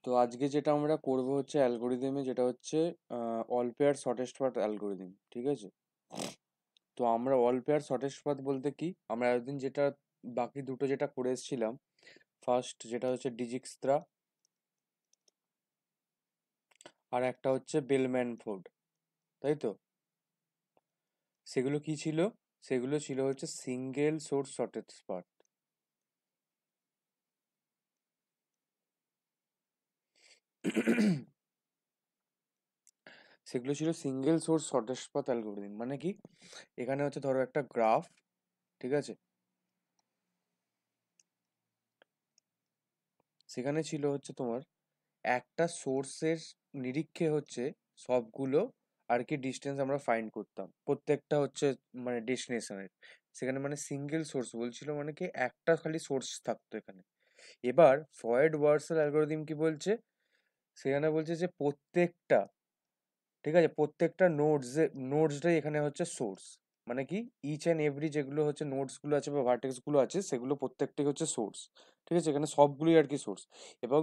তো আজকে যেটা আমরা করব হচ্ছে অ্যালগোরিদমে, যেটা হচ্ছে all pair shortest path algorithm. ঠিক আছে, তো আমরা অল পেয়ার শর্টেস্ট পাথ বলতে কি, আমরা এতদিন যেটা বাকি দুটো যেটা করে এসেছিলাম, ফার্স্ট যেটা হচ্ছে ডিজিক্সত্রা, আর একটা হচ্ছে বেলম্যান ফোর্ড, তাই তো? সেগুলো কি ছিল? সেগুলো ছিল হচ্ছে সিঙ্গেল সোর্স শর্টেস্ট পাথ। সেগুলো ছিল single source shortest path algorithm. মানে কি, এখানে হচ্ছে ধরো একটা গ্রাফ, ঠিক আছে, সেখানে ছিল হচ্ছে তোমার একটা সোর্সের নিরীক্ষে হচ্ছে সবগুলো আর কি ডিস্টেন্স আমরা ফাইন্ড করতাম, প্রত্যেকটা হচ্ছে মানে ডেস্টিনেশনের। সেখানে মানে সিঙ্গেল সোর্স বলছিল, মানে কি একটা খালি সোর্স থাকতো এখানে। এবার ফয়েড ওয়ারসেল অ্যালগোরিদম কি বলছে, সেখানে বলছে যে প্রত্যেকটা, ঠিক আছে, প্রত্যেকটা নোডসটাই এখানে হচ্ছে সোর্স। মানে কি, ইচ অ্যান্ড এভরি যেগুলো হচ্ছে নোডস গুলো আছে বা ভার্টেক্স গুলো আছে, সেগুলো প্রত্যেকটাই হচ্ছে সোর্স। ঠিক আছে, এখানে সবগুলোই আর কি সোর্স। এবং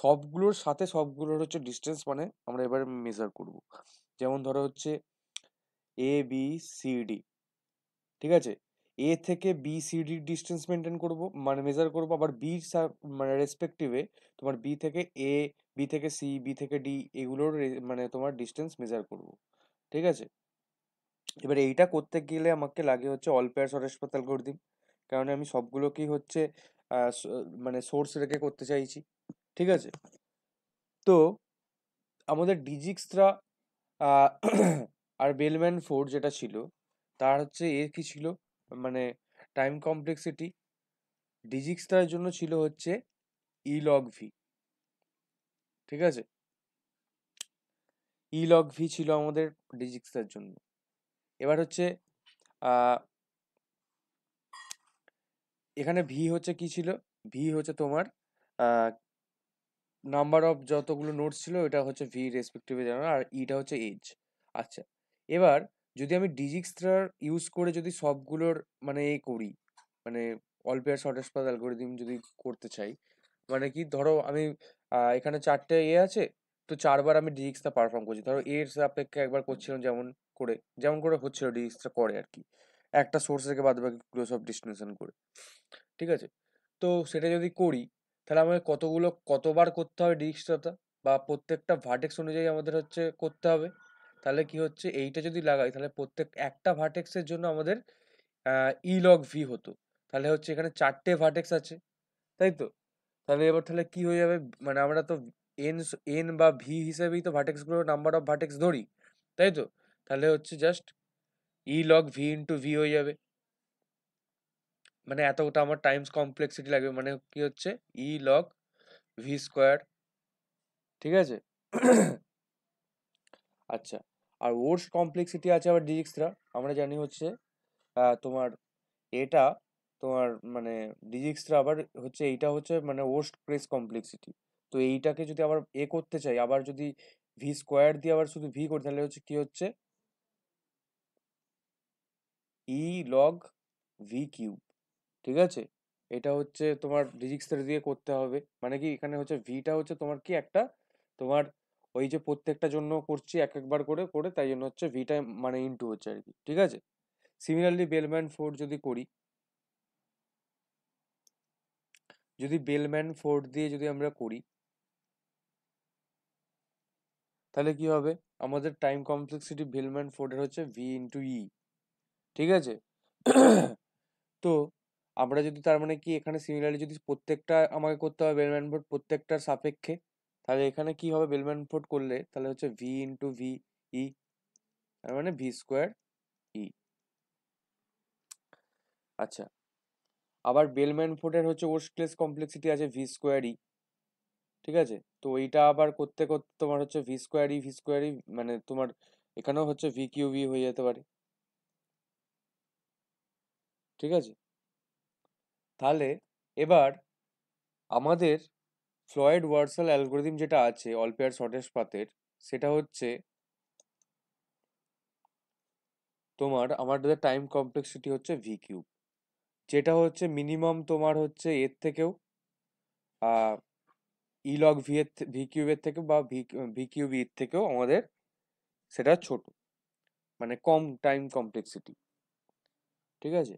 সবগুলোর সাথে সবগুলোর হচ্ছে ডিস্টেন্স মানে আমরা এবার মেজার করব। যেমন ধরো হচ্ছে এ বি সি ডি, ঠিক আছে, এ থেকে B C D distance maintain করব, মানে মেজার করব। আবার বি মানে রেসপেক্টিভে তোমার বি থেকে এ, বি থেকে সি, বি থেকে ডি, এগুলোর মানে তোমার ডিস্টেন্স মেজার করব। ঠিক আছে, এবার এইটা করতে গেলে আমাকে লাগে হচ্ছে all pair shortest path algorithm, কারণ আমি সবগুলোকেই হচ্ছে মানে সোর্স রেখে করতে চাইছি। ঠিক আছে, তো আমাদের ডিজিক্সরা আর বেলম্যান ফোর্ড যেটা ছিল, তার হচ্ছে এর কি ছিল, মানে টাইম কমপ্লেক্সিটি ডিজিক্সটার জন্য ছিল হচ্ছে ই লগ ভি। ঠিক আছে, ই লগ ভি ছিল আমাদের ডিজিক্সটার জন্য। এবার হচ্ছে আহ, এখানে ভি হচ্ছে কি ছিল, ভি হচ্ছে তোমার নাম্বার অফ যতগুলো নোটস ছিল, এটা হচ্ছে ভি রেসপেক্টিভে জানো, আর ইটা হচ্ছে এজ। আচ্ছা, এবার যদি আমি ডিজিক্সট্রার ইউজ করে যদি সবগুলোর মানে এই করি, মানে all pair shortest path algorithm যদি করতে চাই, মানে কি ধরো আমি এখানে চারটে এ আছে, তো চারবার আমি ডিজিক্সটা পারফর্ম করছি। ধরো এর সাপেক্ষে একবার করছিলাম, যেমন করে হচ্ছিল ডিজিক্সটা করে আর কি, একটা সোর্স থেকে বাদ বাকিগুলো সব ডেস্টিনেশন করে। ঠিক আছে, তো সেটা যদি করি, তাহলে আমাকে কতবার করতে হবে ডিজিক্সটা, বা প্রত্যেকটা ভার্টেক্স অনুযায়ী আমাদের হচ্ছে করতে হবে। তাহলে কি হচ্ছে, এইটা যদি লাগাই তাহলে প্রত্যেক একটা ভার্টেক্সের জন্য আমাদের ই লগ ভি হতো। তাহলে হচ্ছে এখানে চারটে ভার্টেক্স আছে, তাই তো? তাহলে কি হয়ে যাবে, মানে আমরা তো এন এন বা ভি হিসেবেই তো ভার্টেক্স গুলো নাম্বার অফ ভার্টেক্স ধরি, তাই তো? তাহলে হচ্ছে জাস্ট ই লগ ভি ইন্টু ভি হয়ে যাবে, মানে এতটা আমার টাইমস কমপ্লেক্সিটি লাগবে, মানে কি হচ্ছে ই লগ ভি স্কোয়ার। ঠিক আছে, আচ্ছা, আর ওর্স কমপ্লেক্সিটি আছে আবার ডিজিক্সরা, আমরা জানি হচ্ছে তোমার এটা তোমার মানে ডিজিক্সরা আবার হচ্ছে, এইটা হচ্ছে মানে ওর্স্ট কেস কমপ্লেক্সিটি। তো এইটাকে যদি আবার এ করতে চাই, আবার যদি ভি স্কোয়ার দিয়ে আবার শুধু ভি করি, তাহলে হচ্ছে কি হচ্ছে ই লগ ভি কিউব। ঠিক আছে, এটা হচ্ছে তোমার ডিজিক্সের দিয়ে করতে হবে। মানে কি, এখানে হচ্ছে ভিটা হচ্ছে তোমার কি একটা তোমার ওই যে প্রত্যেকটা জন্য করছি এক একবার করে করে, তাই জন্য হচ্ছে ভিটা মানে ইনটু হচ্ছে আর কি। ঠিক আছে, সিমিলারলি বেলম্যান ফোর্ড যদি করি, যদি বেলম্যান ফোর্ড দিয়ে যদি আমরা করি, তাহলে কি হবে, আমাদের টাইম কমপ্লেক্সিটি বেলম্যান ফোর্ডের হচ্ছে ভি ইন্টু ই। ঠিক আছে, তো আমরা যদি তার মানে কি এখানে সিমিলারলি যদি প্রত্যেকটা আমাকে করতে হবে বেলম্যান ফোর্ড প্রত্যেকটার সাপেক্ষে, তাহলে এখানে কি হবে, বেলম্যান ফোর্ড করলে তাহলে হচ্ছে ভি ইন্টু ভি ই, তার মানে ভি স্কোয়ার ই। আচ্ছা, আবার বেলম্যান ফোর্ডের হচ্ছে ওর্স্ট কেস কমপ্লেক্সিটি আছে ভি স্কোয়ার ই। ঠিক আছে, তো এইটা আবার করতে করতে তোমার হচ্ছে ভি স্কোয়ার ই মানে তোমার এখানেও হচ্ছে ভি কিউ ভি হয়ে যেতে পারে। ঠিক আছে, তাহলে এবার আমাদের ফ্লয়েড ওয়ারসেল অ্যালগোরিদম যেটা আছে অল পেয়ার শর্টেস্ট পাথের, সেটা হচ্ছে তোমার আমাদের টাইম কমপ্লেক্সিটি হচ্ছে ভি কিউব, যেটা হচ্ছে মিনিমাম তোমার হচ্ছে এর থেকেও ই লগ ভি কিউবের থেকে বা ভি কিউব ইর থেকেও আমাদের সেটা ছোট, মানে কম টাইম কমপ্লেক্সিটি। ঠিক আছে,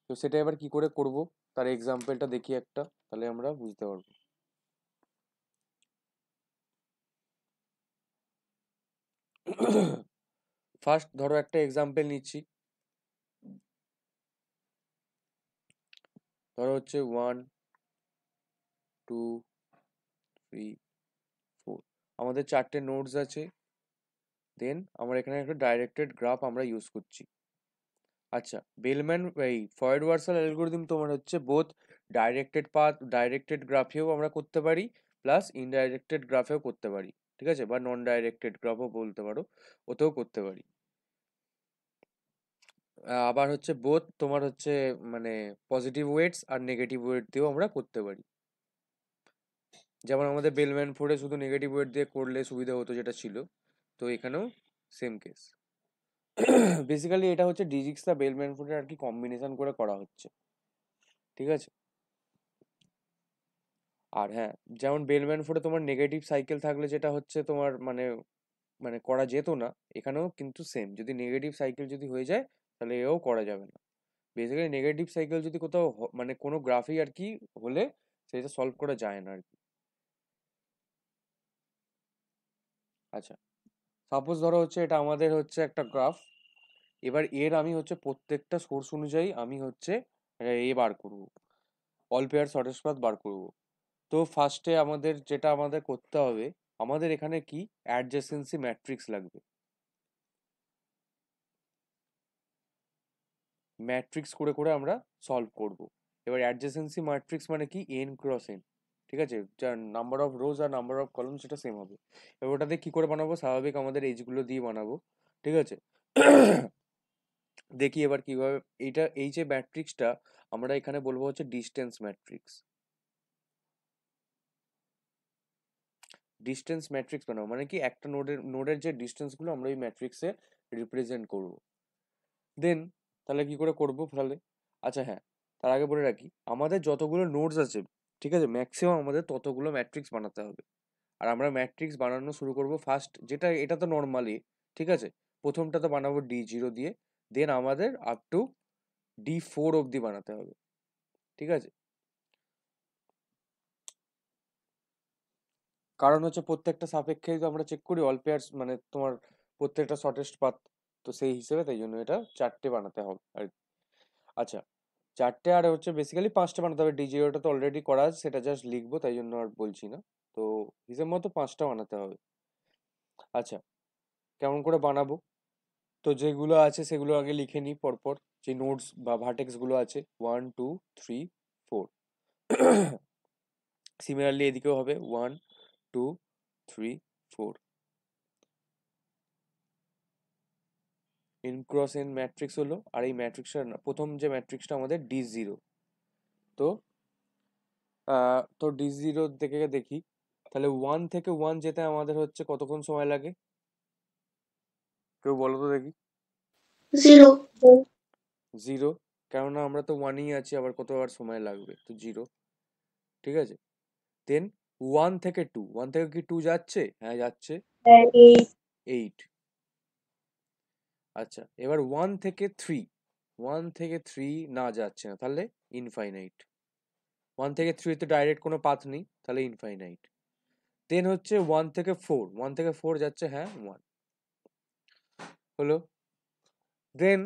তো সেটা এবার কি করে করব তার এক্সাম্পলটা দেখি একটা, তাহলে আমরা বুঝতে পারবো। ফার্স্ট ধরো একটা এক্সাম্পল নিচ্ছি, ধরো হচ্ছে 1 2 3 4, আমাদের 4টে নোডস আছে। দেন আমরা এখানে একটা ডাইরেক্টেড গ্রাফ আমরা ইউজ করছি। আচ্ছা, বেলম্যান এই ফরওয়ার্ড ওয়ার্সাল অ্যালগরিদম তোমার হচ্ছে বোথ ডাইরেক্টেড পাথ, ডাইরেক্টেড গ্রাফেও আমরা করতে পারি, প্লাস ইনডাইরেক্টেড গ্রাফেও করতে পারি। ঠিক আছে, বা নন ডাইরেক্টেড গ্রাফও বলতে পারো, ওতেও করতে পারি। আবার হচ্ছে বোথ তোমার হচ্ছে মানে পজিটিভ ওয়েটস আর নেগেটিভ ওয়েট দিয়েও আমরা করতে পারি। যেমন আমাদের বেলম্যান ফোরে শুধু নেগেটিভ ওয়েট দিয়ে করলে সুবিধা হতো যেটা ছিল, তো এখানেও সেম কেস। বেসিক্যালি এটা হচ্ছে ডিজিক্সটা বেলম্যান ফোরের আর কি কম্বিনেশন করে করা হচ্ছে। ঠিক আছে, আর হ্যাঁ, যেমন বেলম্যান ফোরে তোমার নেগেটিভ সাইকেল থাকলে যেটা হচ্ছে তোমার মানে মানে করা যেত না, এখানেও কিন্তু সেম, যদি নেগেটিভ সাইকেল যদি হয়ে যায় তাহলে এও করা যাবে না। বেসিক্যালি নেগেটিভ সাইকেল যদি কোথাও মানে কোনো গ্রাফই আর কি হলে সেটা সলভ করা যায় না আর কি। আচ্ছা, সাপোজ ধরো হচ্ছে এটা আমাদের হচ্ছে একটা গ্রাফ, এবার এর আমি হচ্ছে প্রত্যেকটা সোর্স অনুযায়ী আমি হচ্ছে এ বার করবো, অল পেয়ার শর্টেস্ট পাথ বার করবো। তো ফার্স্টে আমাদের যেটা আমাদের করতে হবে, আমাদের এখানে কি অ্যাডজেসেন্সি ম্যাট্রিক্স লাগবে, ম্যাট্রিক্স করে করে আমরা সলভ করব। এবার অ্যাডজেসেন্সি ম্যাট্রিক্স মানে কি, এন ক্রস এন। ঠিক আছে, যার নাম্বার অফ রোজ আর নাম্বার অফ কলম সেটা সেম হবে। এবার ওটাতে কি করে বানাবো, স্বাভাবিক আমাদের এইগুলো দিয়ে বানাবো। ঠিক আছে, দেখি এবার কিভাবে এইটা, এই যে ম্যাট্রিক্সটা আমরা এখানে বলবো হচ্ছে ডিস্টেন্স ম্যাট্রিক্স। ডিস্টেন্স ম্যাট্রিক্স বানাবো মানে কি, একটা নোডের যে ডিস্টেন্স গুলো আমরা এই ম্যাট্রিক্সে রিপ্রেজেন্ট করব। দেন তাহলে কি করে করব তাহলে, আচ্ছা হ্যাঁ, তার আগে বলে রাখি আমাদের যতগুলো নোডস আছে, ঠিক আছে, ম্যাক্সিমাম আমাদের ততগুলো ম্যাট্রিক্স বানাতে হবে। আর আমরা ম্যাট্রিক্স বানানো শুরু করব ফার্স্ট, যেটা এটা তো নর্মালি, ঠিক আছে, প্রথমটা তো বানাবো D0 দিয়ে, দেন আমাদের আপ টু D4 অবধি বানাতে হবে। ঠিক আছে, কারণ হচ্ছে প্রত্যেকটা সাপেক্ষে তো আমরা চেক করি অল পেয়ার্স মানে তোমার প্রত্যেকটা শর্টেস্ট পাথ, তো সেই হিসেবে তাই জন্য এটা 4টে বানাতে হবে আর কি। আচ্ছা, 4টে আর হচ্ছে বেসিক্যালি 5টে বানাতে হবে, D0টা তো অলরেডি করা আছে, সেটা জাস্ট লিখবো তাই জন্য আর বলছি না। তো হিসেব মতো 5টা বানাতে হবে। আচ্ছা, কেমন করে বানাবো, তো যেগুলো আছে সেগুলো আগে লিখে নিই পরপর, যে নোটস বা ভার্টেক্স গুলো আছে 1 2 3 4। সিমিলারলি এদিকেও হবে 1 2 3 4। এন ক্রস এন ম্যাট্রিক্স হলো, আর এই ম্যাট্রিক্সটার প্রথম যে ম্যাট্রিক্সটা আমাদের D0। তো D0 থেকে দেখি, তাহলে 1 থেকে 1 যেতে আমাদের হচ্ছে কতক্ষণ সময় লাগে, কেউ বলো তো দেখি। 0 জিরো, কেননা আমরা তো ওয়ানেই আছি, আবার কতবার সময় লাগবে, তো জিরো। ঠিক আছে, দেন 1 থেকে 2, 1 থেকে কি 2 যাচ্ছে, হ্যাঁ যাচ্ছে, 8 8। আচ্ছা, এবার 1 থেকে 3, 1 থেকে 3 না যাচ্ছে না, তাহলে ইনফাইনাইট। 1 থেকে 3 তে ডাইরেক্ট কোনো পাথ নেই, তাহলে ইনফাইনাইট। দেন হচ্ছে 1 থেকে 4, 1 থেকে 4 যাচ্ছে, হ্যাঁ 1 হলো। দেন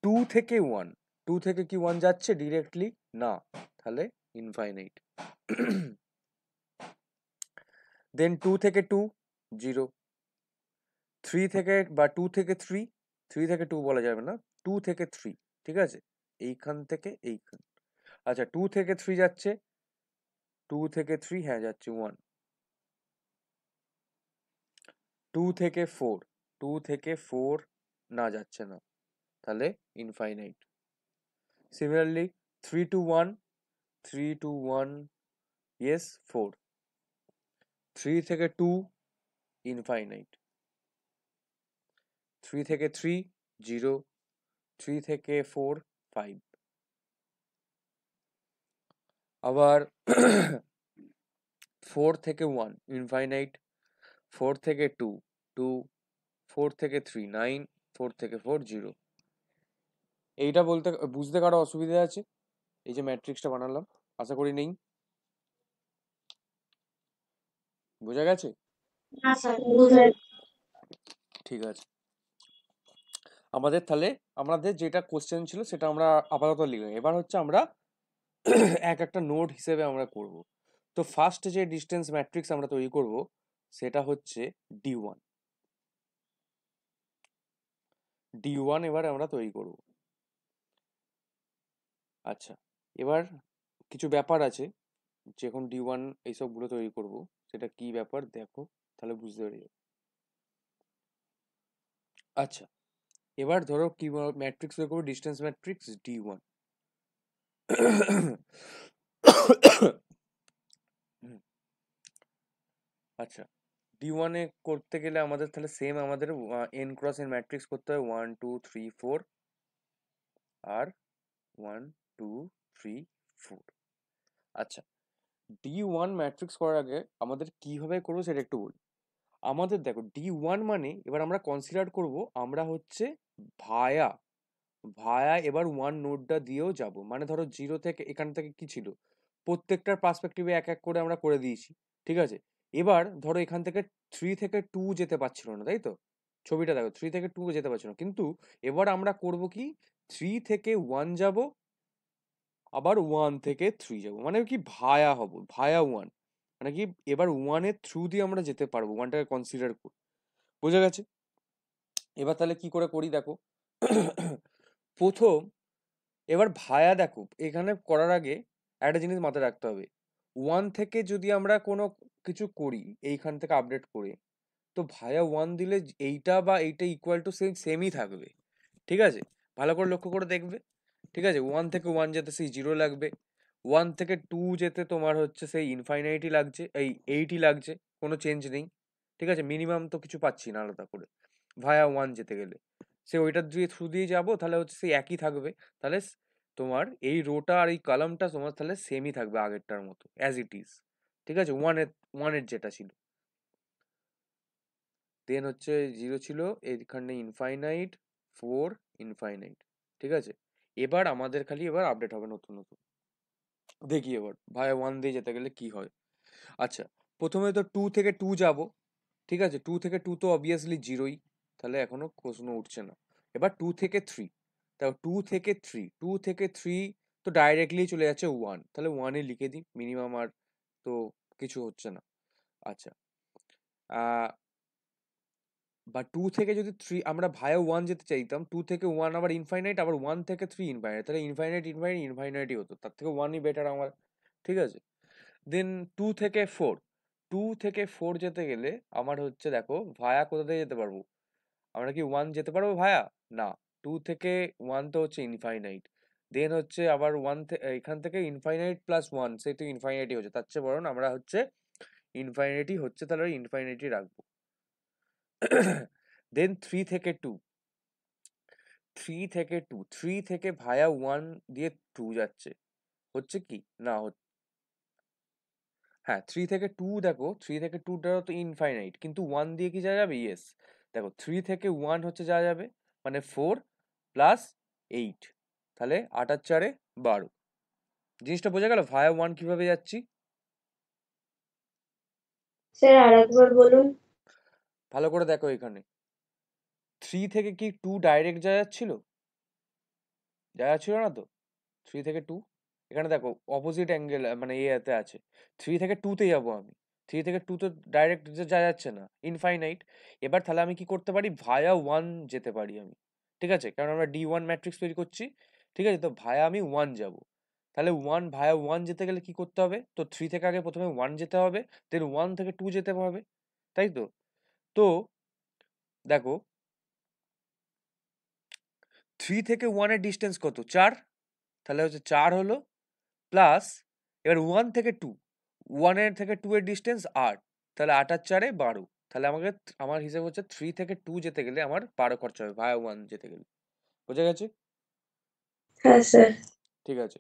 2 থেকে 1, 2 থেকে কি 1 যাচ্ছে ডিরেক্টলি, না, তাহলে ইনফাইনাইট। দেন 2 থেকে 2, 0। 3 থেকে বা 2 থেকে 3, 3 থেকে 2 বলা যাবে না, 2 থেকে 3। ঠিক আছে, এইখান থেকে এইখান। আচ্ছা, 2 থেকে 3 যাচ্ছে, 2 থেকে 3 হ্যাঁ যাচ্ছে 1। 2 থেকে 4, 2 থেকে 4 না যাচ্ছে না, তাহলে infinite. Similarly 3 to 1, 3 to 1, yes 4। 3 থেকে 2 ইনফাইনাইট। 3 থেকে 3 0, 3 থেকে 4 5। আবার 4 থেকে 1 ইনফাইনাইট, 4 থেকে 2 2, 4 থেকে 3 9, 4 থেকে 4 0। এইটা বলতে বুঝতে কারো অসুবিধা আছে? এই যে ম্যাট্রিক্সটা বানালাম, আশা করি নেই। বোঝা গেছে? না স্যার, বুঝে ঠিক আছে। আমাদের তাহলে আমাদের যেটা কোশ্চেন ছিল সেটা আমরা আপাতত লিখলাম। এবার হচ্ছে আমরা এক একটা নোড হিসেবে আমরা করব। তো ফার্স্ট যে ডিস্টেন্স ম্যাট্রিক্স আমরা তৈরি করব সেটা হচ্ছে D1। D1 এবার আমরা তৈরি করব। আচ্ছা, এবার কিছু ব্যাপার আছে যখন D1 এইসবগুলো তৈরি করব, সেটা কি ব্যাপার দেখো, তাহলে বুঝতে পেরে যাবে। আচ্ছা, এবার ধরো কি ম্যাট্রিক্স তৈরি করবো, ডিস্টেন্স ম্যাট্রিক্স D1। আচ্ছা, D1 এ করতে গেলে আমাদের তাহলে সেম আমাদের n ক্রস n ম্যাট্রিক্স করতে হয়, 1 2 3 4 আর 1 2 3 4। আচ্ছা, D1 ম্যাট্রিক্স করার আগে আমাদের কিভাবে করবো সেটা একটু বলি। আমাদের দেখো D1 মানে এবার আমরা কনসিডার করব আমরা হচ্ছে ভায়া ভায়া এবার 1 নোডটা দিয়েও যাব। মানে ধরো 0 থেকে এখান থেকে কি ছিল, প্রত্যেকটার পার্সপেক্টিভে এক এক করে আমরা করে দিয়েছি, ঠিক আছে। এবার ধরো এখান থেকে 3 থেকে 2 যেতে পারছিল না, তাই তো? ছবিটা দেখো 3 থেকে 2 যেতে পারছিল না, কিন্তু এবার আমরা করব কি 3 থেকে 1 যাব, আবার 1 থেকে 3 যাব, মানে কি ভায়া হব, ভায়া 1, মানে কি এবার 1 এর থ্রু দিয়ে আমরা যেতে পারবো, 1টাকে কনসিডার করি। বোঝা গেছে? এবার তাহলে কি করে করি দেখো। প্রথম, এবার ভায়া দেখো এখানে করার আগে একটা জিনিস মাথায় রাখতে হবে, 1 থেকে যদি আমরা কোনো কিছু করি এইখান থেকে আপডেট করে, তো ভায়া 1 দিলে এইটা বা এইটা ইকুয়াল টু সেমই থাকবে, ঠিক আছে। ভালো করে লক্ষ্য করে দেখবে, ঠিক আছে। 1 থেকে 1 যেতে সেই 0 লাগবে, 1 থেকে 2 যেতে তোমার হচ্ছে সেই ইনফাইনাইটই লাগছে, এই 8ই লাগছে, কোনো চেঞ্জ নেই, ঠিক আছে। মিনিমাম তো কিছু পাচ্ছি না আলাদা করে ভায়া 1 যেতে গেলে, সে ওইটার দিয়ে থ্রু দিয়ে যাবো, তাহলে হচ্ছে সেই একই থাকবে। তাহলে তোমার এই রোটা আর এই কলামটা তোমার তাহলে সেমই থাকবে আগেরটার মতো অ্যাজ ইট ইজ, ঠিক আছে। 1 এর যেটা ছিল, দেন হচ্ছে 0 ছিল, এইখানে ইনফাইনাইট, 4 ইনফাইনাইট, ঠিক আছে। এবার আমাদের খালি এবার আপডেট হবে নতুন নতুন, দেখি এবার ভাই 1 দিয়ে যেতে গেলে কি হয়। আচ্ছা, প্রথমে তো 2 থেকে 2 যাব, ঠিক আছে। 2 থেকে 2 তো অবভিয়াসলি জিরোই, তাহলে এখনো প্রশ্ন উঠছে না। এবার 2 থেকে 3, তাও 2 থেকে 3, 2 থেকে 3 তো ডাইরেক্টলি চলে যাচ্ছে 1, তাহলে 1 এ লিখে দিই, মিনিমাম আর তো কিছু হচ্ছে না। আচ্ছা, আহ বা 2 থেকে যদি 3 আমরা ভায়া 1 যেতে চাইতাম, 2 থেকে 1 আবার ইনফাইনাইট, আবার 1 থেকে 3 ইনফাইনাইট, তাহলে ইনফাইনাইট ইনফাইনাইট ইনফাইনাইটই হতো, তার থেকে 1ই বেটার আমার, ঠিক আছে। দেন 2 থেকে 4, 2 থেকে 4 যেতে গেলে আমার হচ্ছে দেখো ভায়া কোথা থেকে যেতে পারবো, আমরা কি 1 যেতে পারবো ভায়া? না, 2 থেকে 1 তো হচ্ছে ইনফাইনাইট, দেন হচ্ছে আবার 1 এখান থেকে ইনফাইনাইট প্লাস 1 সেই তো ইনফাইনাইটই হচ্ছে, তার চেয়ে বরং আমরা হচ্ছে ইনফাইনাইটই হচ্ছে, তাহলে ইনফাইনাইটই রাখবো। দেন 3 থেকে 2, 3 থেকে 2, 3 থেকে ভায়া 1 দিয়ে 2 যাচ্ছে, হচ্ছে কি না হ্যাঁ 3 থেকে 2 দেখো, 3 থেকে 2 টাও তো ইনফাইনাইট, কিন্তু 1 দিয়ে কি যাওয়া যাবে? ইয়েস, দেখো 3 থেকে 1 হচ্ছে যাওয়া যাবে, মানে 4 প্লাস 8, তাহলে 8 আর 4 12। জিনিসটা বোঝা গেল ভায়া 1 কিভাবে যাচ্ছি? স্যার আরেকবার বলুন। ভালো করে দেখো এখানে 3 থেকে কি 2 ডাইরেক্ট যাওয়া যাচ্ছিল? যাওয়া যাচ্ছিল না তো, 3 থেকে 2, এখানে দেখো অপোজিট অ্যাঙ্গেল মানে এতে আছে, 3 থেকে 2 তে যাবো আমি, 3 থেকে 2 তো ডাইরেক্ট যাওয়া যাচ্ছে না, ইনফাইনাইট। এবার তাহলে আমি কি করতে পারি, ভায়া 1 যেতে পারি আমি, ঠিক আছে, কারণ আমরা D1 ম্যাট্রিক্স তৈরি করছি, ঠিক আছে। তো ভায়া আমি 1 যাব, তাহলে 1 ভায়া 1 যেতে গেলে কি করতে হবে, তো 3 থেকে আগে প্রথমে 1 যেতে হবে, দেন 1 থেকে 2 যেতে হবে, তাই তো। তো দেখো 3 থেকে 1 এর ডিস্টেন্স কত, 4, তাহলে হচ্ছে 4 হলো, প্লাস এবার 1 থেকে 2, 1 এর থেকে 2 এর ডিস্টেন্স 8, তাহলে 8 আর 4 12, তাহলে আমাকে আমার হিসাব হচ্ছে 3 থেকে 2 যেতে গেলে আমার 12 খরচা হবে ভায়া 1 যেতে গেলে। বোঝা গেছে? হ্যাঁ স্যার। ঠিক আছে।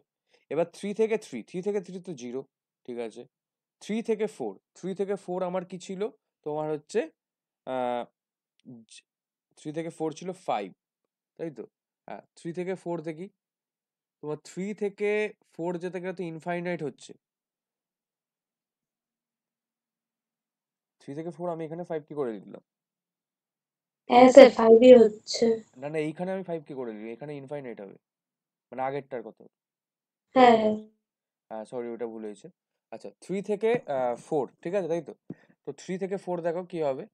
এবার 3 থেকে 3, 3 থেকে 3 তো 0, ঠিক আছে। 3 থেকে 4, 3 থেকে 4 আমার কি ছিল তোমার হচ্ছে 3 থেকে 4 ছিল 5, তাই তো? হ্যাঁ, 3 থেকে 4 দেখি, তোমার 3 থেকে 4 যেতে গেলে তো ইনফাইনাইট হচ্ছে। 3 থেকে 4 আমি এখানে 5 কি করে লিখলাম? হ্যাঁ স্যার 5ই হচ্ছে। না না, এইখানে আমি 5 কি করে লিখলাম? এখানে ইনফাইনাইট হবে, মানে আগেরটার কথা। হ্যাঁ হ্যাঁ হ্যাঁ সরি, ওটা ভুল হয়েছে। আচ্ছা, 3 থেকে 4, ঠিক আছে তাই তো? তো 3 থেকে 4 দেখো কি হবে।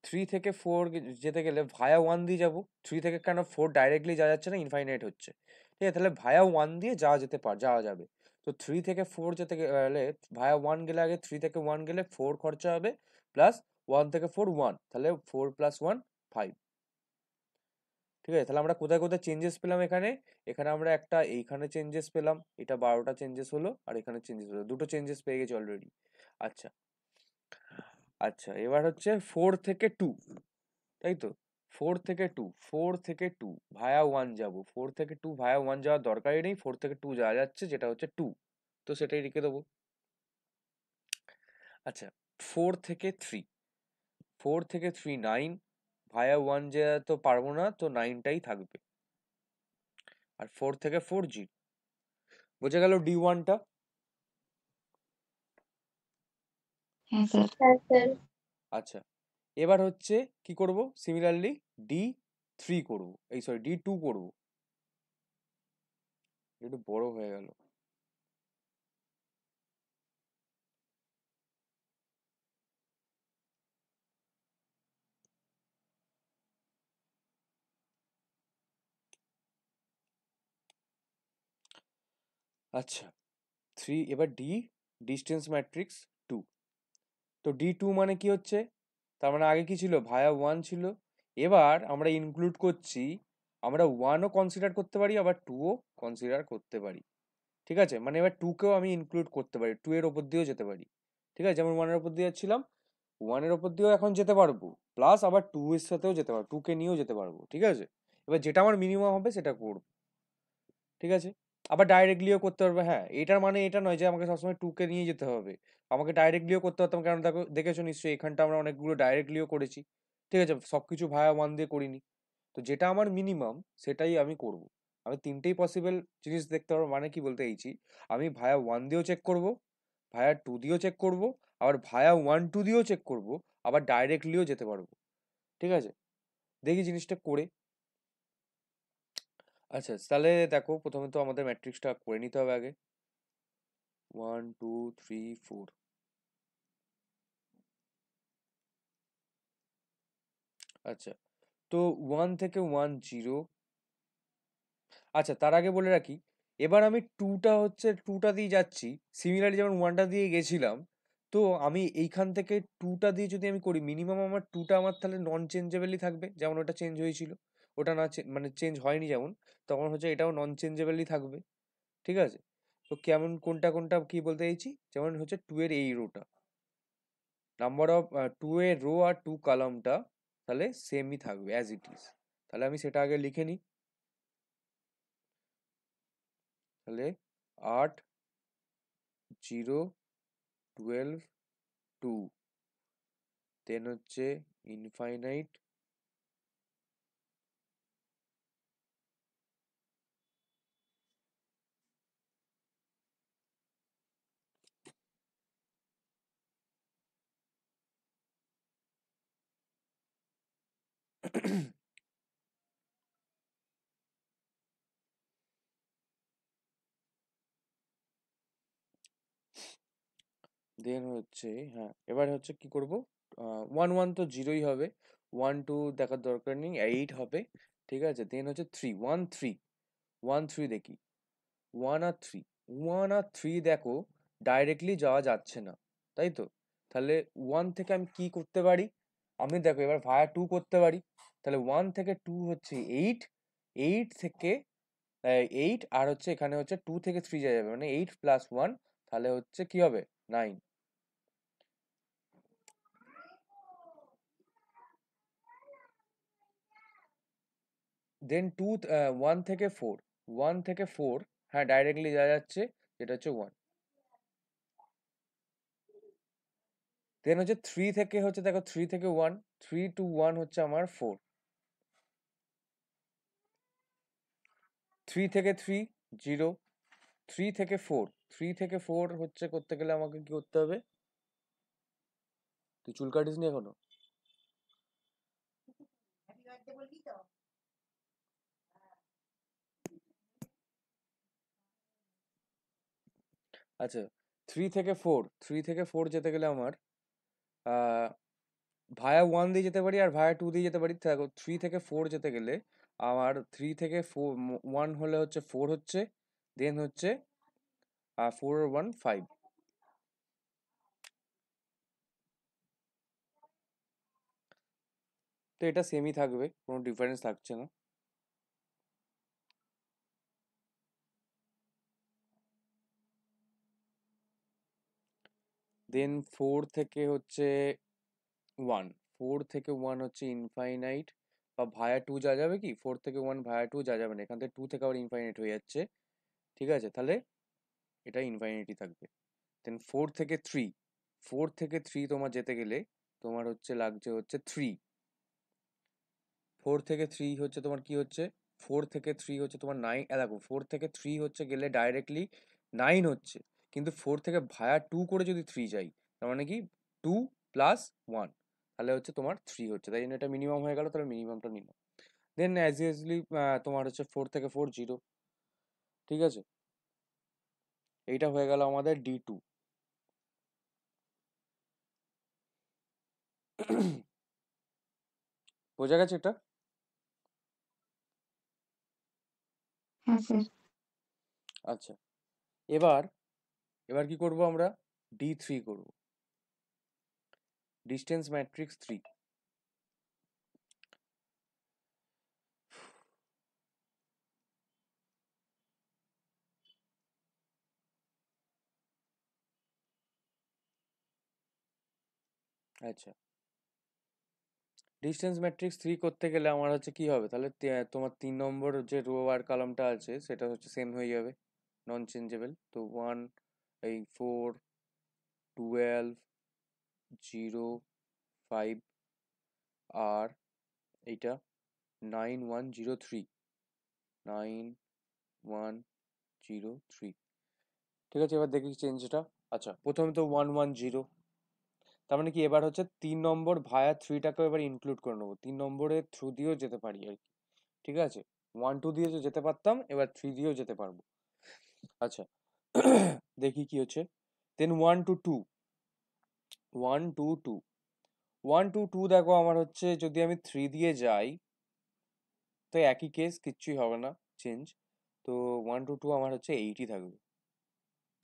3 থেকে 4 যেতে গেলে ভায়া 1 দিয়ে যাবো। 3 থেকে কেন 4 ডাইরেক্টলি যাওয়া যাচ্ছে না, ইনফাইনাইট হচ্ছে। ঠিক আছে, তাহলে ভায়া 1 দিয়ে যাওয়া যাবে। তো 3 থেকে 4 যেতে গেলে ভায়া 1 গেলে, আগে 3 থেকে 1 গেলে 4 খরচা হবে, প্লাস 1 থেকে 4 1, তাহলে 4 + 1 5। ঠিক আছে, তাহলে আমরা কোথায় কোথায় চেঞ্জেস পেলাম এখানে? এখানে আমরা একটা এইখানে চেঞ্জেস পেলাম, এটা 12টা চেঞ্জেস হলো, আর এখানে চেঞ্জেস হলো, দুটো চেঞ্জেস পেয়ে গেছি অলরেডি। আচ্ছা, আচ্ছা এবার হচ্ছে 4 থেকে 2, তাই তো? 4 থেকে 2, 4 থেকে 2 ভায়া 1 যাব। 4 থেকে 2 ভায়া 1 যাওয়ার দরকারই নেই, 4 থেকে 2 যাওয়া যাচ্ছে, যেটা হচ্ছে 2, তো সেটাই লিখে দেবো। আচ্ছা, 4 থেকে 3, 4 থেকে 3 9, ভায়া 1 যে তো পারবো না, তো 9টাই থাকবে। আর 4 থেকে 4 0, বোঝা গেল D1টা। হ্যাঁ স্যার। হ্যাঁ স্যার। আচ্ছা, এবার হচ্ছে কি করব, সিমিলারলি D3 করব, এই সরি D2 করব। একটু বড় হয়ে গেল। আচ্ছা, 3, এবার ডিস্টেন্স ম্যাট্রিক্স 2। তো D2 মানে কি হচ্ছে? তার মানে আগে কি ছিল, ভায়া 1 ছিল। এবার আমরা ইনক্লুড করছি, আমরা 1ও কনসিডার করতে পারি, আবার 2ও কনসিডার করতে পারি। ঠিক আছে, মানে এবার 2কেও আমি ইনক্লুড করতে পারি, 2 এর ওপর দিয়েও যেতে পারি। ঠিক আছে, যেমন 1 এর ওপর দিয়ে যাচ্ছিলাম, 1 এর ওপর দিয়েও এখন যেতে পারবো, প্লাস আবার 2 এর সাথেও যেতে পারবো, 2 কে নিয়েও যেতে পারবো। ঠিক আছে, এবার যেটা আমার মিনিমাম হবে সেটা করবো। ঠিক আছে, আবার ডাইরেক্টলিও করতে পারবো। হ্যাঁ, এটার মানে এটা নয় যে আমাকে সবসময় 2 কে নিয়ে যেতে হবে, আমাকে ডাইরেক্টলিও করতে পারতাম, কারণ দেখো দেখেছো নিশ্চয়ই এখানটা আমরা অনেকগুলো ডাইরেক্টলিও করেছি। ঠিক আছে, সবকিছু ভায়া 1 দিয়ে করিনি। তো যেটা আমার মিনিমাম সেটাই আমি করব। আমি তিনটেই পসিবল জিনিস দেখতে পারবো, মানে কি বলতে চাইছি, আমি ভায়া 1 দিয়েও চেক করব, ভায়া 2 দিয়েও চেক করব, আবার ভায়া 1 2 দিয়েও চেক করব, আবার ডাইরেক্টলিও যেতে পারবো। ঠিক আছে, দেখি জিনিসটা করে। আচ্ছা তাহলে দেখো, প্রথমে তো আমাদের ম্যাট্রিক্সটা করে নিতে হবে আগে। 1 2 3 4। আচ্ছা, তো 1 থেকে 1 0। আচ্ছা, তার আগে বলে রাখি, এবার আমি 2টা দিয়ে যাচ্ছি, সিমিলারলি যেমন 1টা দিয়ে গেছিলাম। তো আমি এইখান থেকে 2টা দিয়ে যদি আমি করি, মিনিমাম আমার 2টা আমার তাহলে নন চেঞ্জেবলই থাকবে, যেমন ওটা চেঞ্জ হয়েছিল। ওটা না মানে চেঞ্জ হয়নি যেমন, তখন হচ্ছে এটাও নন চেঞ্জেবলই থাকবে। ঠিক আছে, তো কেমন কোনটা কোনটা কি বলতে চাইছি, যেমন হচ্ছে 2 এর এই রোটা, নাম্বার অফ 2 এর রো আর 2 কলামটা তাহলে সেমই থাকবে অ্যাজ ইট ইজ। তাহলে আমি সেটা আগে লিখে নিই। তাহলে 8 0 12 2, দেন হচ্ছে ইনফাইনাইট, দেন হচ্ছে, হ্যাঁ এবার হচ্ছে কি করব, 1 1 তো জিরোই হবে, 1 2 দেখার দরকার নেই, 8 হবে। ঠিক আছে, দেন হচ্ছে 3 1 3, 1 3 দেখি, 1 আর 3, 1 আর 3 দেখো ডাইরেক্টলি যাওয়া যাচ্ছে না, তাই তো? তাহলে 1 থেকে আমি কি করতে পারি, আমি দেখো এবার ভায়া 2 করতে পারি। তাহলে 1 থেকে 2 হচ্ছে 8, 8 থেকে 8, আর হচ্ছে এখানে হচ্ছে 2 থেকে 3 যাবে, মানে 8 প্লাস 1, তাহলে হচ্ছে কি হবে, 9। দেন 1 থেকে 4, 1 থেকে 4, হ্যাঁ ডাইরেক্টলি যাওয়া যাচ্ছে, যেটা হচ্ছে 1। দেন হচ্ছে 3 থেকে হচ্ছে দেখো 3 থেকে 1, 3 to 1 হচ্ছে আমার 4, 3 থেকে 3 0, 3 থেকে 4, 3 থেকে 4 হচ্ছে করতে গেলে আমাকে কি করতে হবে? তুই চুল কাটিস নি এখনো? আচ্ছা, 3 থেকে 4, 3 থেকে 4 যেতে গেলে আমার ভায়া 1 দিয়ে যেতে পারি আর ভায়া 2 দিয়ে যেতে পারি। দেখো 3 থেকে 4 যেতে গেলে আমার 3 থেকে 4 1 হলে হচ্ছে 4 হচ্ছে, দেন হচ্ছে 4 আর 1 5। তো এটা সেমই থাকবে, কোনো ডিফারেন্স থাকছে না। দেন 4 থেকে হচ্ছে 1, 4 থেকে 1 হচ্ছে ইনফাইনাইট বা ভায়া 2 যা যাবে কি, 4 থেকে 1 ভায়া 2 যা যাবে না, এখান থেকে 2 থেকে আবার ইনফাইনাইট হয়ে যাচ্ছে। ঠিক আছে, তাহলে এটা ইনফাইনাইটই থাকবে। দেন 4 থেকে 3, 4 থেকে 3 তোমার যেতে গেলে তোমার হচ্ছে লাগছে হচ্ছে 3, 4 থেকে 3 হচ্ছে তোমার কি হচ্ছে, 4 থেকে 3 হচ্ছে তোমার 9, দেখো 4 থেকে 3 হচ্ছে গেলে ডাইরেক্টলি 9 হচ্ছে, কিন্তু 4 থেকে ভায়া 2 করে যদি 3 যাই, তার মানে কি 2 প্লাস 1, তাহলে হচ্ছে তোমার 3 হচ্ছে, তাই জন্য এটা মিনিমাম হয়ে গেল, তাহলে মিনিমামটা নিলাম। দেন অ্যাজ ইউজুয়ালি তোমার হচ্ছে 4 থেকে 4 0। ঠিক আছে, এইটা হয়ে গেল আমাদের D2। বোঝা গেছে এটা? হ্যাঁ স্যার। আচ্ছা, এবার এবার কি করব আমরা? D3 করব, ডিস্টেন্স ম্যাট্রিক্স 3। আচ্ছা, ডিস্টেন্স ম্যাট্রিক্স 3 করতে গেলে আমার হচ্ছে কি হবে, তাহলে তোমার 3 নম্বর যে রো আর কলামটা আছে সেটা হচ্ছে সেম হয়ে যাবে, নন চেঞ্জেবল। তো 1, এই 4, 12, 0, 5 আর এইটা 9 1 0 3, 9 1 0 3। ঠিক আছে, এবার দেখি চেঞ্জটা। আচ্ছা, প্রথমে তো 1 1 0, তার মানে কি এবার হচ্ছে 3 নম্বর ভায়া 3টাকে এবার ইনক্লুড করে নেবো, 3 নম্বরের থ্রু দিয়েও যেতে পারি আর কি। ঠিক আছে, 1 2 দিয়ে যেতে পারতাম, এবার 3 দিয়েও যেতে পারবো। আচ্ছা, দেখি কি হচ্ছে। দেন 1 to 2, 1 2 2, 1 2 2 দেখো আমার হচ্ছে যদি আমি 3 দিয়ে যাই তো একই কেস, কিচ্ছুই হবে না চেঞ্জ। তো 1 to 2 আমার হচ্ছে 8ই থাকবে,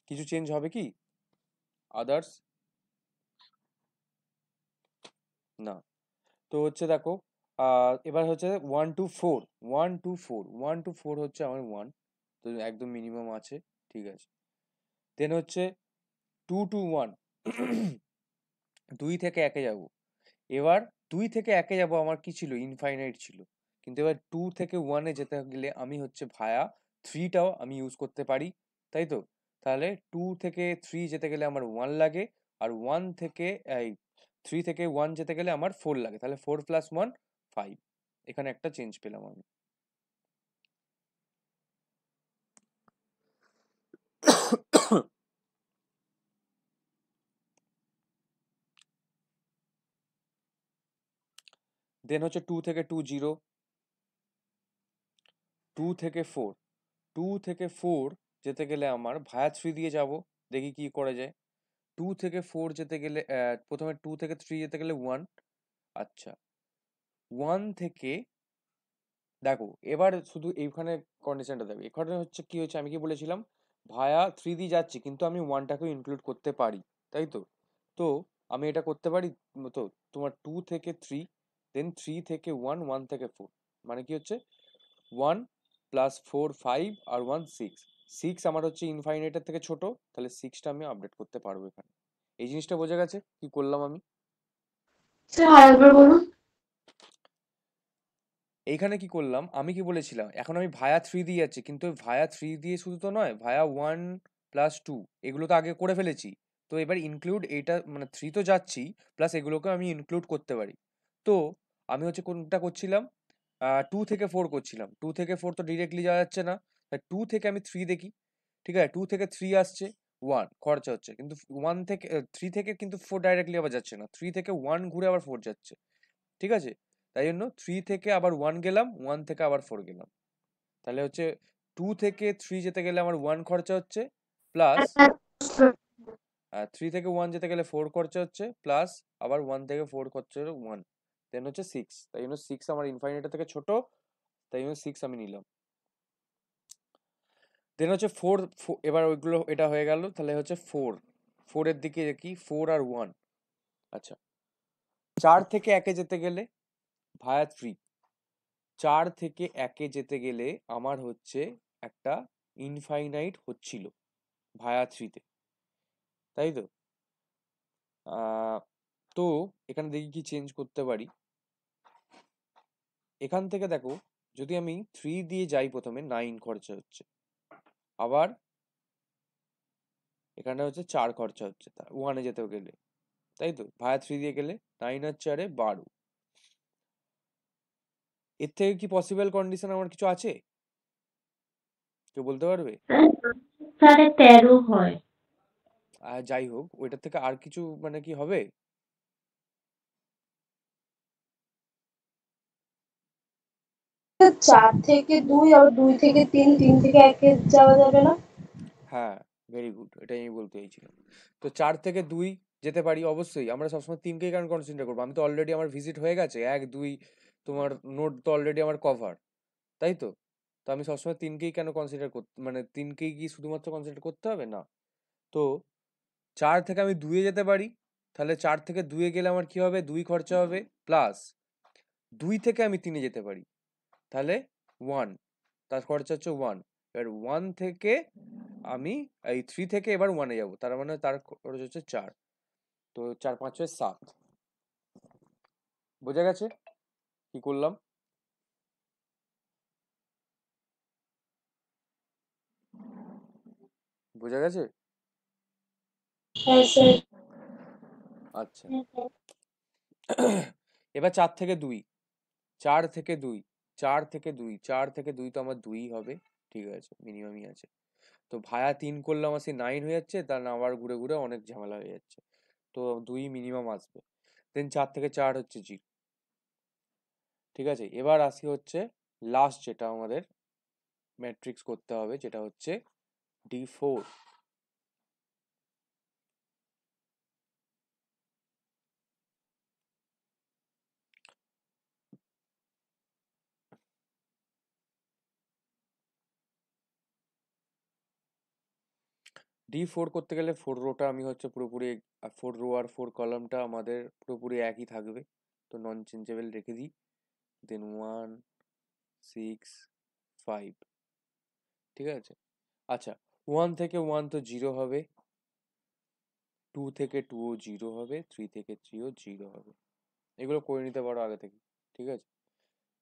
কিছু চেঞ্জ হবে কি আদার্স? না। তো হচ্ছে দেখো এবার হচ্ছে 1 to 4, 1 to 4, 1 to 4 হচ্ছে আমার 1, তো একদম মিনিমাম আছে। ঠিক আছে, দেন হচ্ছে 2 to 1, 2 থেকে 1-এ যাব। এবার 2 থেকে 1-এ যাব আমার কি ছিল, ইনফাইনাইট ছিল, কিন্তু এবার 2 থেকে 1-এ যেতে গেলে আমি হচ্ছে ভায়া 3টাও আমি ইউজ করতে পারি, তাই তো? তাহলে 2 থেকে 3 যেতে গেলে আমার 1 লাগে, আর 1 থেকে এই 3 থেকে 1 যেতে গেলে আমার 4 লাগে, তাহলে 4 প্লাস 1 5। এখানে একটা চেঞ্জ পেলাম আমি। দেন হচ্ছে 2 থেকে 2 0, 2 থেকে 4, 2 থেকে 4 যেতে গেলে আমার ভায়া 3 দিয়ে যাব, দেখি কি করা যায়। 2 থেকে 4 যেতে গেলে প্রথমে 2 থেকে 3 যেতে গেলে 1। আচ্ছা, 1 থেকে দেখো এবার শুধু এইখানে কন্ডিশনটা দেখো, এখানে হচ্ছে কি হচ্ছে, আমি কি বলেছিলাম ভায়া 3 দিয়ে যাচ্ছি কিন্তু আমি 1টাকেও ইনক্লুড করতে পারি, তাই তো? তো আমি এটা করতে পারি। তো তোমার 2 থেকে 3, দেন 3 থেকে 1, 1 থেকে 4, মানে কি হচ্ছে 1 প্লাস 4 5 আর 1 6, 6 আমার হচ্ছে ইনফাইনাইটের থেকে ছোট, তাহলে 6টা আমি আপডেট করতে পারবো এখানে। এই জিনিসটা বোঝা গেছে কি করলাম আমি? স্যার আরেকবার বলুন। এইখানে কি করলাম, আমি কি বলেছিলাম, এখন আমি ভায়া 3 দিয়ে যাচ্ছি, কিন্তু ভায়া 3 দিয়ে শুধু তো নয়, ভায়া 1 প্লাস 2 এগুলো তো আগে করে ফেলেছি, তো এবার ইনক্লুড এইটা মানে 3 তো যাচ্ছি, প্লাস এগুলোকে আমি ইনক্লুড করতে পারি। তো আমি হচ্ছে কোনটা করছিলাম, 2 থেকে 4 করছিলাম। 2 থেকে 4 তো ডিরেক্টলি যাওয়া যাচ্ছে না, তাই 2 থেকে আমি 3 দেখি। ঠিক আছে, 2 থেকে 3 আসছে 1 খরচা হচ্ছে, কিন্তু 1 থেকে 3 থেকে কিন্তু 4 ডাইরেক্টলি আবার যাচ্ছে না, 3 থেকে 1 ঘুরে আবার 4 যাচ্ছে। ঠিক আছে, তাই জন্য 3 থেকে আবার 1 গেলাম, 1 থেকে আবার 4 গেলাম। তাহলে হচ্ছে 2 থেকে 3 যেতে গেলে আমার 1 খরচা হচ্ছে, প্লাস 3 থেকে 1 যেতে গেলে 4 খরচা হচ্ছে, প্লাস আবার 1 থেকে 4 খরচা হলো 1, দেন হচ্ছে 6। তাই জন্য 6 আমার ইনফাইনাইটের থেকে ছোট, তাই জন্য 6 আমি নিলাম। দেন হচ্ছে 4, এবার ওইগুলো এটা হয়ে গেল, তাহলে হচ্ছে 4, 4 এর দিকে কি 4 আর 1। আচ্ছা, 4 থেকে 1 যেতে গেলে ভায়া 3, 4 থেকে 1 যেতে গেলে আমার হচ্ছে একটা ইনফাইনাইট হচ্ছিল ভায়া 3 তে, তাই তো? তো এখানে দেখি কি চেঞ্জ করতে পারি। এখান থেকে দেখো, যদি আমি 3 দিয়ে যাই প্রথমে 9 খরচা হচ্ছে, আবার এখানে হচ্ছে 4 খরচা হচ্ছে 1 এ যেতে গেলে, তাই তো? ভায়া 3 দিয়ে গেলে 9 আর 4 12। এর থেকে কি পসিবল কন্ডিশন আমার কিছু আছে? কেউ বলতে পারবে? সাড়ে 13 হয়। যাই হোক, ওইটার থেকে আর কিছু মানে কি হবে? 4 থেকে 2 আর 2 থেকে 3, 3 থেকে 1 এ যাওয়া যাবে না? হ্যাঁ, ভেরি গুড, এটাই আমি বলতে চাইছিলাম। তো 4 থেকে 2 যেতে পারি অবশ্যই, আমরা সবসময় 3কেই কেন কনসিডার করবো? আমি তো অলরেডি আমার ভিজিট হয়ে গেছে 1 2, তোমার নোট তো অলরেডি আমার কভার, তাই তো? তো আমি সবসময় 3কেই কেন কনসিডার করতে, মানে 3কেই কি শুধুমাত্র কনসিডার করতে হবে না? তো 4 থেকে আমি 2 এ যেতে পারি, তাহলে 4 থেকে 2 এ গেলে আমার কি হবে, 2 খরচা হবে, প্লাস 2 থেকে আমি 3 এ যেতে পারি, তাহলে 1, তার খরচা হচ্ছে 1। এবার 1 থেকে আমি এই 3 থেকে এবার 1 এ যাবো, তার মানে তার খরচ হচ্ছে 4। তো 4 5 6 7। বোঝা গেছে কি করলাম? বোঝা গেছে? হ্যাঁ স্যার। আচ্ছা, এবার 4 থেকে 2, 4 থেকে 2, 4 থেকে 2, 4 থেকে 2 তো আমার 2 হবে। ঠিক আছে, মিনিমামই আছে। তো ভায়া 3 করলে আমার সেই 9 হয়ে যাচ্ছে, তার না আবার ঘুরে ঘুরে অনেক ঝামেলা হয়ে যাচ্ছে। তো 2 মিনিমাম আসবে। দেন 4 থেকে 4 হচ্ছে 0। ঠিক আছে, এবার আসি হচ্ছে লাস্ট যেটা আমাদের ম্যাট্রিক্স করতে হবে, যেটা হচ্ছে D4। D4 করতে গেলে 4 রোটা আমি হচ্ছে পুরোপুরি, 4 রো আর 4 কলামটা আমাদের পুরোপুরি একই থাকবে, তো নন চেঞ্জেবল রেখে দিই। দেন 1 6 5। ঠিক আছে, আচ্ছা, 1 থেকে 1 তো 0 হবে, 2 থেকে 2 ও 0 হবে, 3 থেকে 3 ও 0 হবে। এগুলো করে নিতে পারো আগে থেকে। ঠিক আছে,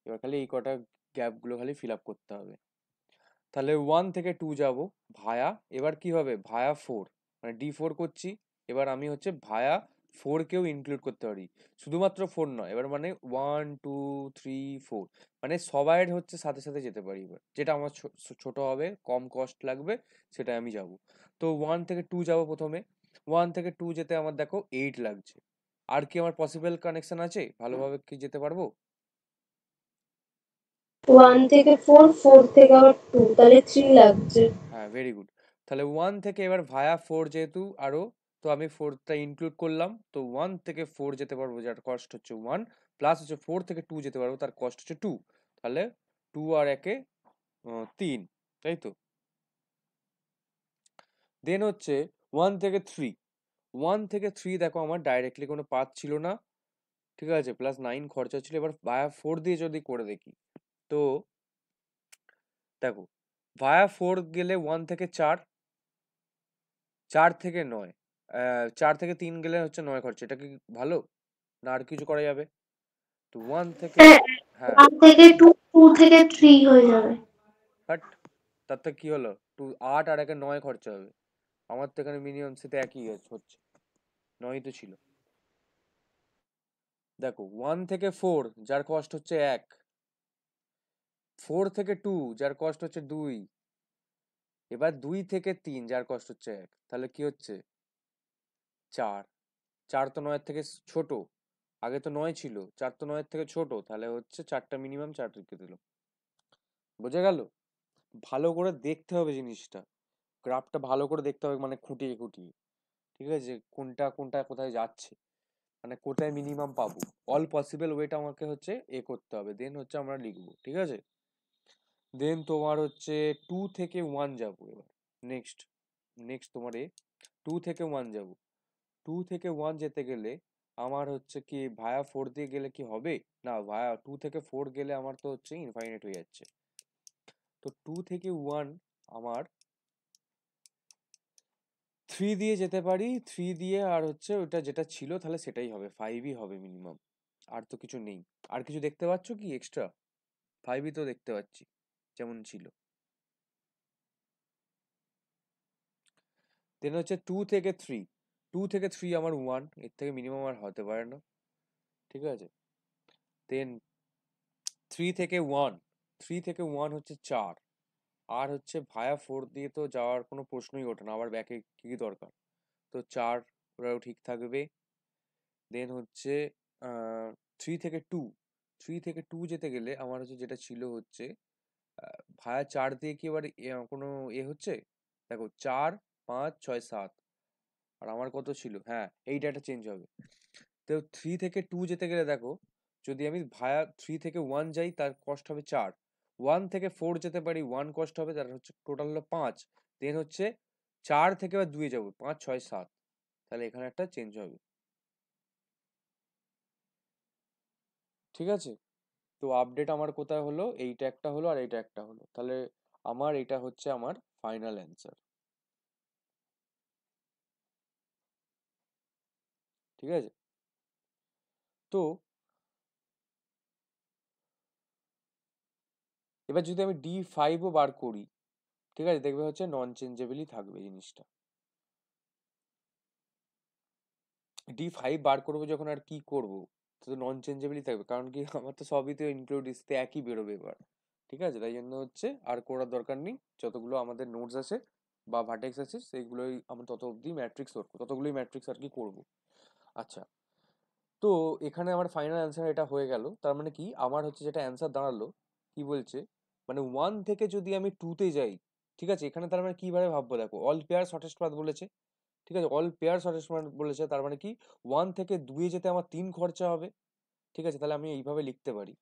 এবার খালি এই কটা গ্যাপগুলো খালি ফিল আপ করতে হবে। তাহলে 1 থেকে 2 যাব ভায়া, এবার কি হবে, ভায়া 4, মানে D4 করছি। এবার আমি হচ্ছে ভায়া 4 কেও ইনক্লুড করতে পারি, শুধুমাত্র 4 নয়, এবার মানে 1 2 3 4, মানে সবাই হচ্ছে সাথে সাথে যেতে পারি। এবার যেটা আমার ছোট হবে, কম কস্ট লাগবে, সেটা আমি যাব। তো 1 থেকে 2 যাব প্রথমে। 1 থেকে 2 যেতে আমার দেখো 8 লাগছে। আর কি আমার পসিবল কানেকশন আছে, ভালোভাবে কি যেতে পারবো? 1 থেকে 4, 4 থেকে আবার 2, তাহলে 3 লাগছে। হ্যাঁ, ভেরি গুড। তাহলে 1 থেকে এবার ভায়া 4 যেহেতু আরো, তো আমি 4টা ইনক্লুড করলাম, তো 1 থেকে 4 যেতে পারবো, যার কস্ট হচ্ছে 1, প্লাস হচ্ছে 4 থেকে 2 যেতে পারবো, তার কস্ট হচ্ছে 2। তাহলে 2 আর 1 3, তাই তো? দেন হচ্ছে 1 থেকে 3, 1 থেকে 3 দেখো আমার ডাইরেক্টলি কোনো পাথ ছিল না। ঠিক আছে, প্লাস 9 খরচা ছিল। এবার ভায়া 4 দিয়ে যদি করে দেখি, তো দেখো ভায়া 4 গেলে 1 থেকে 4, 4 থেকে 9, 4 থেকে 3 গেলে হচ্ছে 9 খরচা। এটা কি ভালো না আর কিছু করা যাবে? তো 1 থেকে, হ্যাঁ, হ্যাঁ, 1 থেকে 2, 2 থেকে 3 হয়ে যাবে। বাট তার তো কি হলো, 2 8 আর 1 9 খরচা হবে। আমার তো এখানে মিনিমাম সেটা একই হচ্ছে, 9 তো ছিল। দেখো 1 থেকে 4 যার কস্ট হচ্ছে 1, 4 থেকে 2 যার কস্ট হচ্ছে 2, এবার 2 থেকে 3 যার কস্ট হচ্ছে 1, তাহলে কি হচ্ছে 4। 4 তো 9 থেকে ছোট, আগে তো 9 ছিল, 4 তো 9 থেকে ছোট, তাহলে হচ্ছে 4টা মিনিমাম, 4 রেখে দিল। বোঝা গেল? ভালো করে দেখতে হবে জিনিসটা, গ্রাফটা ভালো করে দেখতে হবে, মানে খুঁটিয়ে খুঁটিয়ে, ঠিক আছে, কোনটা কোনটা কোথায় যাচ্ছে, মানে কোথায় মিনিমাম পাবো, অল পসিবল ওয়েটা আমাকে হচ্ছে করতে হবে, দেন হচ্ছে আমরা লিখবো, ঠিক আছে। দেন তোমার হচ্ছে 2 থেকে 1 যাবো এবার। নেক্সট নেক্সট তোমার 2 থেকে 1 যাবো। 2 থেকে 1 যেতে গেলে আমার হচ্ছে কি ভায়া 4 দিয়ে গেলে কি হবে? না, ভায়া 2 থেকে 4 গেলে আমার তো হচ্ছে ইনফাইনাইট হয়ে যাচ্ছে। তো 2 থেকে 1 আমার 3 দিয়ে যেতে পারি, 3 দিয়ে আর হচ্ছে ওটা যেটা ছিল তাহলে সেটাই হবে, 5ই হবে মিনিমাম। আর তো কিছু নেই। আর কিছু দেখতে পাচ্ছ কি এক্সট্রা? 5ই তো দেখতে পাচ্ছি যেমন ছিল। দেন হচ্ছে 2 থেকে 3, 2 থেকে 3 আমার 1, এর থেকে মিনিমাম আর হতে পারে না, ঠিক আছে। দেন 3 থেকে 1, 3 থেকে 1 হচ্ছে 4, আর হচ্ছে ভায়া 4 দিয়ে তো যাওয়ার কোনো প্রশ্নই ওঠে না, আবার ব্যাকে কি দরকার, তো 4 ওরাও ঠিক থাকবে। দেন হচ্ছে 3 থেকে 2, 3 থেকে 2 যেতে গেলে আমার হচ্ছে যেটা ছিল হচ্ছে ভায়া 4 দিয়ে কি এবার কোনো হচ্ছে, দেখো 4, 5, 6, 7, আর আমার কত ছিল, হ্যাঁ এই ডাটা চেঞ্জ হবে। তো 3 থেকে 2 যেতে গেলে দেখো, যদি আমি ভায়া 3 থেকে 1 যাই তার কস্ট হবে 4, 1 থেকে 4 যেতে পারি 1 কস্ট হবে, তার হচ্ছে টোটাল হলো 5। দেন হচ্ছে 4 থেকে আবার 2 যাবো, 5, 6, 7, তাহলে এখানে একটা চেঞ্জ হবে, ঠিক আছে। তো আপডেট আমার কোথায় হলো, এইটা একটা হলো আর এইটা একটা হলো, তাহলে আমার এটা হচ্ছে আমার ফাইনাল অ্যান্সার, ঠিক আছে। তো এবার যদি আমি D5ও বার করি, ঠিক আছে, দেখবে হচ্ছে নন চেঞ্জেবলই থাকবে জিনিসটা। D5 বার করবো যখন, আর কি করব, তো নন চেঞ্জেবলই থাকবে, কারণ কি আমার তো সবই তো ইনক্লুড ইসতে একই বেরোবে এবার, ঠিক আছে, তাই জন্য হচ্ছে আর করার দরকার নেই, যতগুলো আমাদের নোটস আছে বা ভার্টেক্স আছে সেইগুলোই আমরা তত অবধি ম্যাট্রিক্স করবো, ততগুলোই ম্যাট্রিক্স আর কি করবো। আচ্ছা, তো এখানে আমার ফাইনাল অ্যান্সার এটা হয়ে গেল, তার মানে কি আমার হচ্ছে যেটা অ্যান্সার দাঁড়ালো, কি বলছে, মানে 1 থেকে যদি আমি 2 তে যাই, ঠিক আছে, এখানে তার মানে কিভাবে ভাববো, দেখো অল পেয়ার শর্টেস্ট পাথ বলেছে, ঠিক আছে, অল পেয়ার শর্টেস্ট পাথ বলেছে, তার মানে কি 1 থেকে 2 এ যেতে আমার 3 খরচা হবে, ঠিক আছে, তাহলে আমি এইভাবে লিখতে পারি,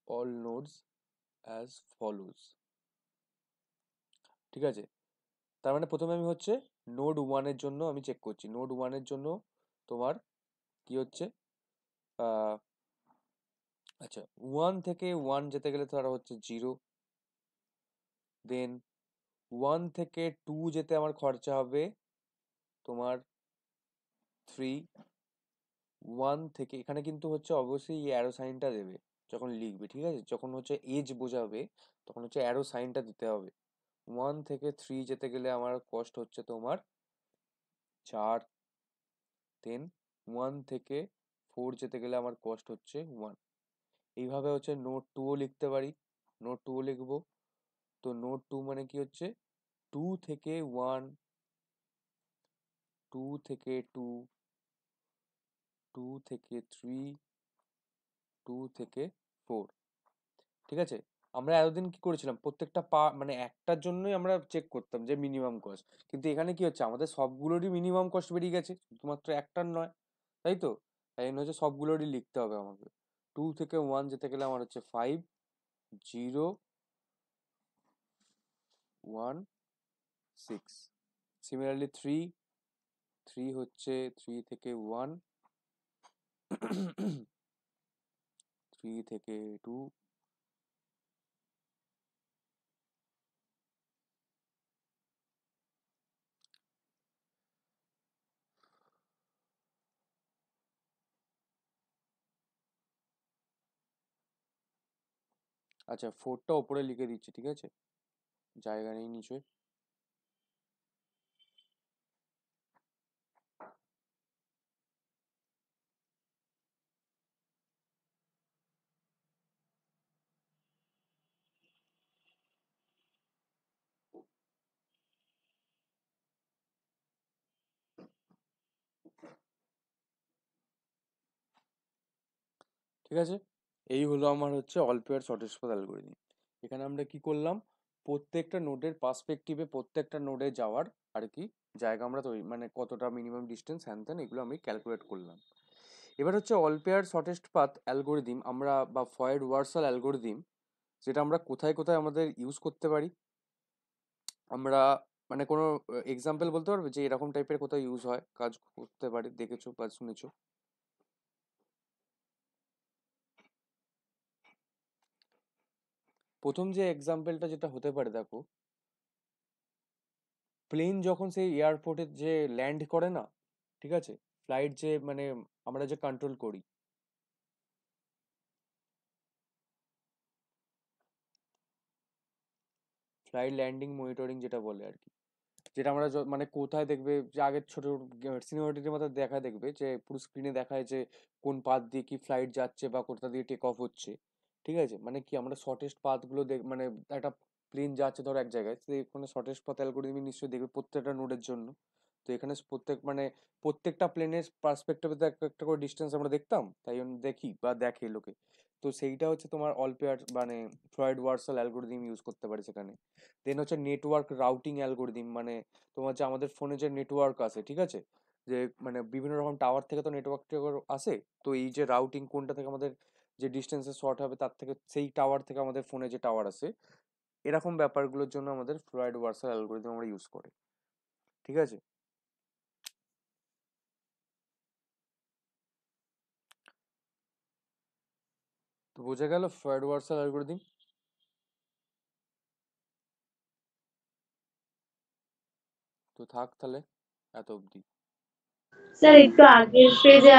অল নোডস অ্যাজ ফলোজ, ঠিক আছে। তার মানে প্রথমে আমি হচ্ছে নোড 1 এর জন্য আমি চেক করছি, নোড 1 এর জন্য তোমার কি হচ্ছে, আহ আচ্ছা 1 থেকে 1 যেতে গেলে তারা হচ্ছে 0, দেন 1 থেকে 2 যেতে আমার খরচা হবে তোমার 3, 1 থেকে এখানে কিন্তু হচ্ছে অবশ্যই এই অ্যারো সাইনটা দেবে যখন লিখবে, ঠিক আছে, যখন হচ্ছে এজ বোঝাবে তখন হচ্ছে অ্যারো সাইনটা দিতে হবে। 1 থেকে 3 যেতে গেলে আমার কস্ট হচ্ছে তোমার 4, দেন 1 থেকে 4 যেতে গেলে আমার কস্ট হচ্ছে 1। এইভাবে হচ্ছে নোট 2ও লিখতে পারি, নোট 2ও লিখবো। তো নোট 2 মানে কি হচ্ছে 2 থেকে 1, 2 থেকে 2, 2 থেকে 3, 2 থেকে 4, ঠিক আছে। আমরা এতদিন কি করেছিলাম, প্রত্যেকটা মানে একটার জন্যই আমরা চেক করতাম যে মিনিমাম কস্ট, কিন্তু এখানে কি হচ্ছে আমাদের সবগুলোরই মিনিমাম কস্ট বেরিয়ে গেছে, শুধুমাত্র একটার নয়, তাই তো, তাই জন্য হচ্ছে সবগুলোরই লিখতে হবে আমাকে। 2 থেকে 1 যেতে গেলে আমার হচ্ছে 5, 0, 1, 6, সিমিলারলি 3, 3 হচ্ছে 3 থেকে 1, 3 থেকে 2, আচ্ছা, 4টা ওপরে লিখে দিচ্ছি, ঠিক আছে? জায়গা নেই নিচে। ঠিক আছে, এই হলো আমার হচ্ছে all pair shortest path algorithm. এখানে আমরা কি করলাম, প্রত্যেকটা নোডের পার্সপেক্টিভে প্রত্যেকটা নোডে যাওয়ার আর কি জায়গা আমরা তৈরি, মানে কতটা মিনিমাম ডিস্টেন্স হ্যান ত্যান এগুলো আমি ক্যালকুলেট করলাম। এবার হচ্ছে all pair shortest path algorithm আমরা, বা ফয়েড ওয়ারসাল অ্যালগরিদম, যেটা আমরা কোথায় কোথায় আমাদের ইউজ করতে পারি। আমরা মানে কোনো এক্সাম্পল বলতে পারবে যে এরকম টাইপের কোথায় ইউজ হয়, কাজ করতে পারি, দেখেছো বা শুনেছো? প্রথম যে এক্সাম্পলটা যেটা হতে পারে, দেখো, প্লেন যখন সেই এয়ারপোর্টে যে ল্যান্ড করে না, ঠিক আছে, ফ্লাইট যে মানে আমরা যে কন্ট্রোল করি, ফ্লাইট ল্যান্ডিং মনিটরিং যেটা বলে আর কি, যেটা আমরা মানে কোথায় দেখবে যে আগের ছোট সিনেমাটির মধ্যে দেখায়, দেখবে যে পুরো স্ক্রিনে দেখায় যে কোন পাথ দিয়ে কি ফ্লাইট যাচ্ছে বা কোথা দিয়ে টেক অফ হচ্ছে। ঠিক আছে, মানে কি আমরা শর্টেস্ট পাথগুলো মানে একটা প্লেন যাচ্ছে ধরো এক জায়গায়, তো এখানে শর্টেস্ট পাথ অ্যালগরিদম নিশ্চয়ই দেখবে প্রত্যেকটা নোডের জন্য। তো এখানে মানে প্রত্যেকটা প্লেনের পার্সপেক্টিভে তো একটা একটা করে ডিস্টেন্স আমরা দেখতাম, তাই জন্য দেখি বা দেখে লোকে। তো সেইটা হচ্ছে তোমার অল পেয়ার মানে ফ্লয়েড ওয়ারসাল অ্যালগরিদম ইউজ করতে পারে সেখানে। দেন হচ্ছে নেটওয়ার্ক রাউটিং অ্যালগরিদম, মানে তোমার যে আমাদের ফোনে যে নেটওয়ার্ক আছে, ঠিক আছে, যে মানে বিভিন্ন রকম টাওয়ার থেকে তো নেটওয়ার্ক আসে। তো এই যে রাউটিং কোনটা থেকে আমাদের যে ডিস্টেন্সে শর্ট হবে তার থেকে, সেই টাওয়ার থেকে আমাদের ফোনে যে টাওয়ার আছে, এরকম ব্যাপারগুলোর জন্য আমাদের ফ্লয়েড ওয়ারসাল অ্যালগরিদম আমরা ইউজ করি। ঠিক আছে, তো বোঝা গেল ফ্লয়েড ওয়ারসাল অ্যালগরিদম। তো থাক তাহলে এত অবধি। স্যার একটু আগের পেজে